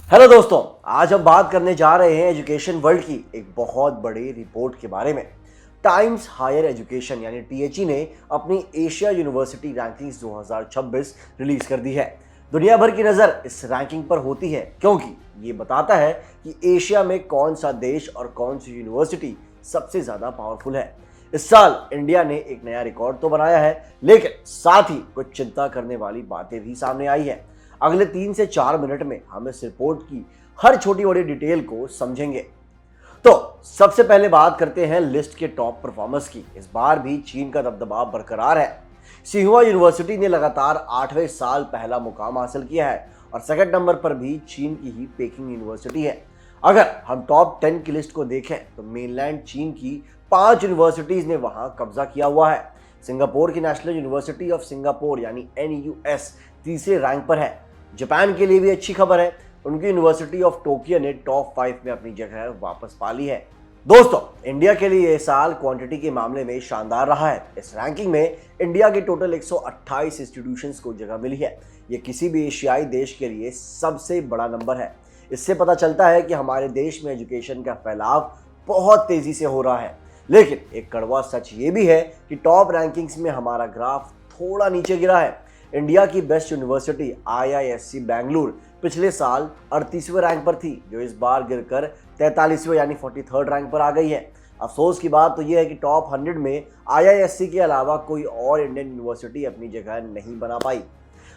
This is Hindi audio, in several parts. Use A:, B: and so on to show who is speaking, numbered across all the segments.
A: हेलो दोस्तों, आज हम बात करने जा रहे हैं एजुकेशन वर्ल्ड की एक बहुत बड़ी रिपोर्ट के बारे में। टाइम्स हायर एजुकेशन यानी टीएचई ने अपनी एशिया यूनिवर्सिटी रैंकिंग्स 2026 रिलीज कर दी है। दुनिया भर की नज़र इस रैंकिंग पर होती है क्योंकि ये बताता है कि एशिया में कौन सा देश और कौन सी यूनिवर्सिटी सबसे ज़्यादा पावरफुल है। इस साल इंडिया ने एक नया रिकॉर्ड तो बनाया है, लेकिन साथ ही कुछ चिंता करने वाली बातें भी सामने आई है। अगले 3 से 4 मिनट में हम इस रिपोर्ट की हर छोटी बड़ी डिटेल को समझेंगे। तो सबसे पहले बात करते हैं लिस्ट के टॉप परफॉर्मर्स की। इस बार भी चीन का दबदबा बरकरार है। सिहुआ यूनिवर्सिटी ने लगातार 8वें साल पहला मुकाम हासिल किया है और सेकंड नंबर पर भी चीन की ही पेकिंग यूनिवर्सिटी है। अगर हम टॉप 10 की लिस्ट को देखें तो मेनलैंड चीन की 5 यूनिवर्सिटीज ने वहां कब्जा किया हुआ है। सिंगापुर की नेशनल यूनिवर्सिटी ऑफ सिंगापुर यानी NUS तीसरे रैंक पर है। जापान के लिए भी अच्छी खबर है, उनकी यूनिवर्सिटी ऑफ टोक्यो ने टॉप 5 में अपनी जगह वापस पा ली है। दोस्तों, इंडिया के लिए यह साल क्वांटिटी के मामले में शानदार रहा है। इस रैंकिंग में इंडिया के टोटल 128 इंस्टीट्यूशंस को जगह मिली है। ये किसी भी एशियाई देश के लिए सबसे बड़ा नंबर है। इससे पता चलता है कि हमारे देश में एजुकेशन का फैलाव बहुत तेजी से हो रहा है। लेकिन एक कड़वा सच ये भी है कि टॉप रैंकिंग्स में हमारा ग्राफ थोड़ा नीचे गिरा है। इंडिया की बेस्ट यूनिवर्सिटी IISc बेंगलुरु पिछले साल 38वें रैंक पर थी, जो इस बार गिरकर 43वें यानी 43rd रैंक पर आ गई है। अफसोस की बात तो यह है कि टॉप 100 में IISc के अलावा कोई और इंडियन यूनिवर्सिटी अपनी जगह नहीं बना पाई।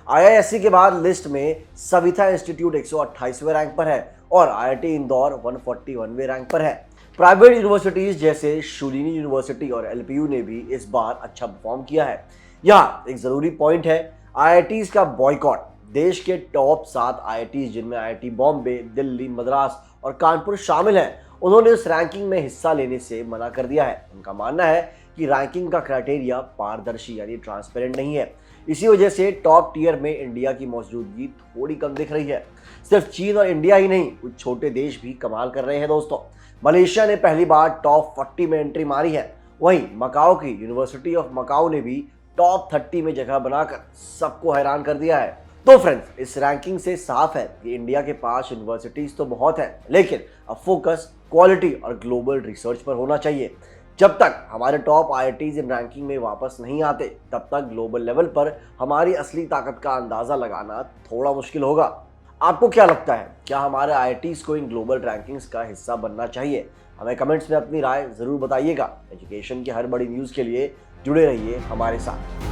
A: IISc के बाद लिस्ट में सविता इंस्टीट्यूट 128वें रैंक पर है और IIT इंदौर 141वें रैंक पर है। प्राइवेट यूनिवर्सिटीज जैसे शूलिनी यूनिवर्सिटी और LPU ने भी इस बार अच्छा परफॉर्म किया है। यहाँ एक जरूरी पॉइंट है IITs का बॉयकॉट। देश के टॉप 7 IITs जिनमें IIT बॉम्बे, दिल्ली, मद्रास और कानपुर शामिल हैं, उन्होंने इस रैंकिंग में हिस्सा लेने से मना कर दिया है। उनका मानना है कि रैंकिंग का क्राइटेरिया पारदर्शी यानी ट्रांसपेरेंट नहीं है। इसी वजह से टॉप टियर में इंडिया की मौजूदगी थोड़ी कम दिख रही है। सिर्फ चीन और इंडिया ही नहीं, कुछ छोटे देश भी कमाल कर रहे हैं। दोस्तों, मलेशिया ने पहली बार टॉप 40 में एंट्री मारी है। वहीं मकाओ की यूनिवर्सिटी ऑफ मकाओ ने भी टॉप 30 में जगह बनाकर सबको हैरान कर दिया है। तो फ्रेंड्स, इस रैंकिंग से साफ है कि इंडिया के पास यूनिवर्सिटीज तो बहुत है, लेकिन अब फोकस क्वालिटी और ग्लोबल रिसर्च पर होना चाहिए। जब तक हमारे टॉप IITs इन रैंकिंग में वापस नहीं आते, तब तक ग्लोबल लेवल पर हमारी असली ताकत का अंदाजा लगाना थोड़ा मुश्किल होगा। आपको क्या लगता है, क्या हमारे IITs को इन ग्लोबल रैंकिंग्स का हिस्सा बनना चाहिए? हमें कमेंट्स में अपनी राय जरूर बताइएगा। एजुकेशन की हर बड़ी न्यूज़ के लिए जुड़े रहिए हमारे साथ।